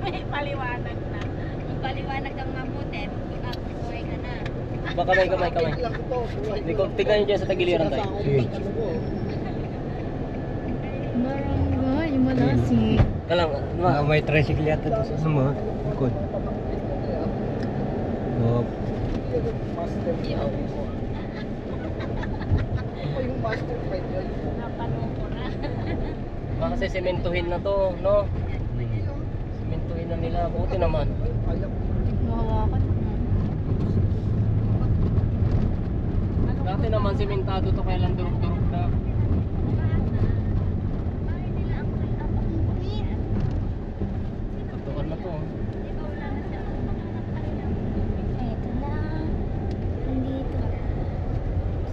May paliwanag na. Ang paliwanag ng mabuti, buhay ka na. Baka kamay. Hindi ko, tignan nyo dyan sa tagiliran tayo. Barangay Malasig. Kalang, May tricycle yata doon sa sama. Likod. Oh. Napanood ko na. Baka kasi sementuhin na to, no? Sementuhin na nila. Buti naman. Mahawakan. Dati naman sementado to, kaya lang durug-durug na. Tatukan na to. Eto na, nandito.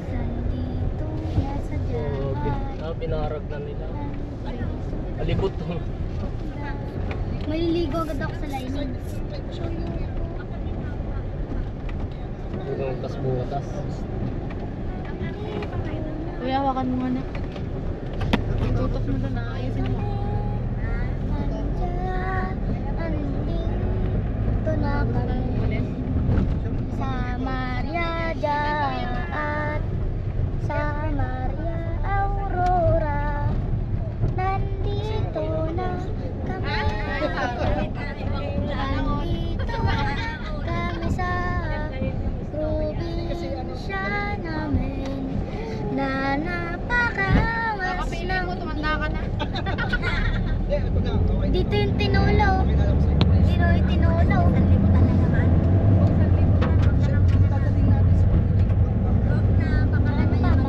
Nandito na sa dyan. Pinarag na nila. Alibot to. Maliligo agad ako sa lining. Yung tas-butas. Kuya, hawakan mo na. Tutok mo doon, ayusin mo. Andito na kami sa Maria at sa Maria Aurora. Nandito na kami. Nandito kami sa probinsya namin na napakamas ng Tumanda ka na. dito yung tinulaw. Dito yung tinulaw.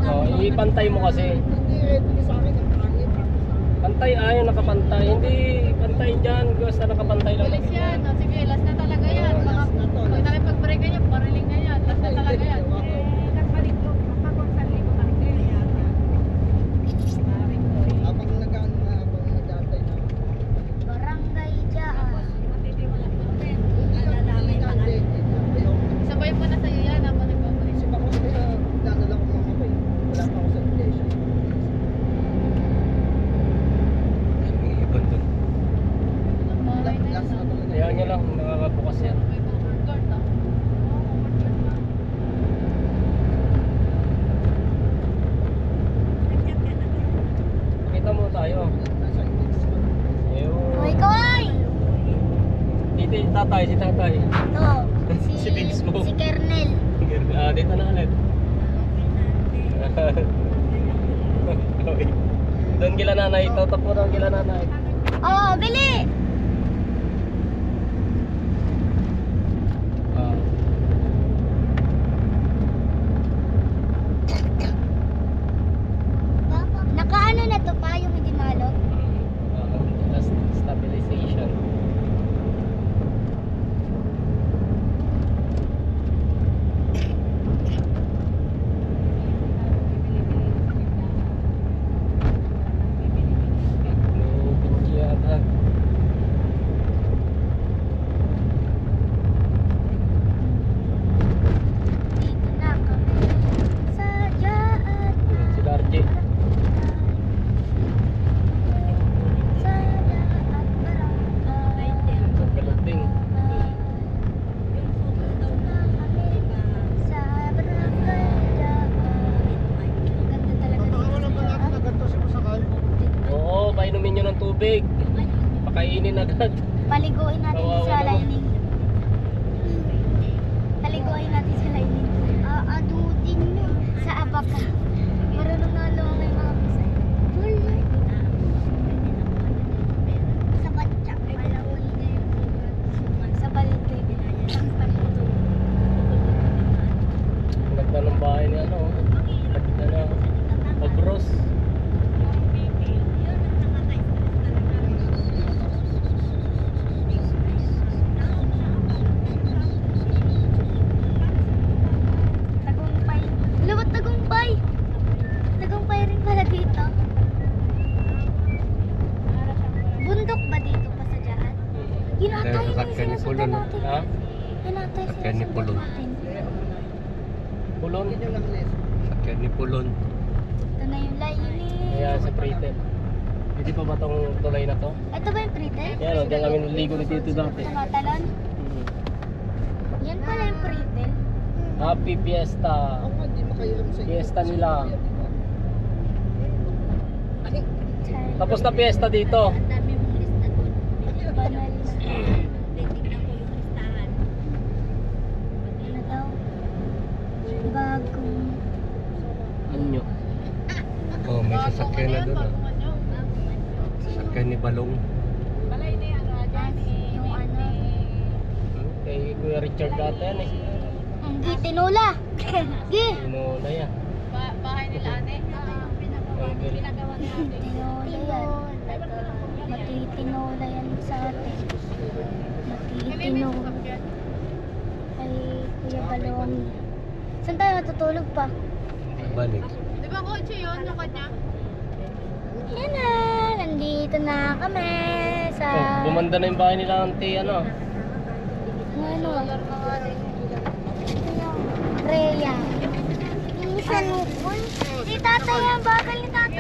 Oh, ipantay mo kasi. Pantay, ayaw nakapantay. Hindi pantay dyan. Basta nakapantay lang. Bilis yan. O, sige, last na talaga yan. Baka pag nakipag-break ka yan, pariling na yan. Last na talaga yan. Barangay dyan. Sabay po na sa'yo yan. Habang nagpapalik. Ibon doon. Okay na yan. Ayaw nyo lang, makakabukas yan. May overguard ah. Kita mo tayo. Ayun. Hoy, koy! Dito yung tatay, si tatay. Ito. Si Bigs mo. Si Kernel. Dito na ulit. Doon kila nanay, tatap mo doon kila nanay. Oh, bili! Ah. Nakaano na to pa yung hindi malot? Stabilization. Dito na kami sa dyan. Si Darji. Sa dyan barangay. Galuting. Dito na kami sa barangay dyan. Ganda talaga dito. Oo, painumin nyo ng tubig. Pakainin agad. Paliguin natin Kawawa sa naman. lining. Paliguin natin sa lining. Aadutin nyo sa abaka. Marunong na lang ang mga pisay. Sa batya. Sa balite. Ganda ng bahay ni ano. Ganda na. Pagros. Tagumpay. Lawat tagumpay. Tagumpay rin pala dito. Bundok ba dito pa sa dyan? Yun ata Dahil yung sasakyan ni sinusundan Pulo, no? natin. Ha? Yun ata yung Sasakyan ni Pulo. sinusundan natin. Pulon. Sakyan ni Pulon. Ito na yung lining. Ayan, sa Pritel. Hindi pa ba tong tulay na to? Ito ba yung pretend? Yan o, diyan kami naligo ni Tito dati. Sa Matalon. Hmm. Yan pala yung Privel. Happy Fiesta. Fiesta nila. Tapos na fiesta dito. Banal na. Ano daw? Bagong... Anyo. Oh, may sasakyan na doon ah. Sasakyan ni Balong. Balay na yan, Yung ano? Kay Kuya Richard dati yan eh. Gi, tinula! Gi! Sino na yan? Bahay nila ate. Uncle. Pinagawa ni ate. Tinula yan. Matitinula yan sa atin. Matitinula. Kay Kuya Balong. Saan tayo matutulog pa? Balik. Di ba kotse yun, yung kanya? Yan na! Nandito na kami sa... Oh, bumanda na yung bahay nila auntie, ano? Ano? Rhea. Minsan mo. Si tatay yan. Bagal ni tatay.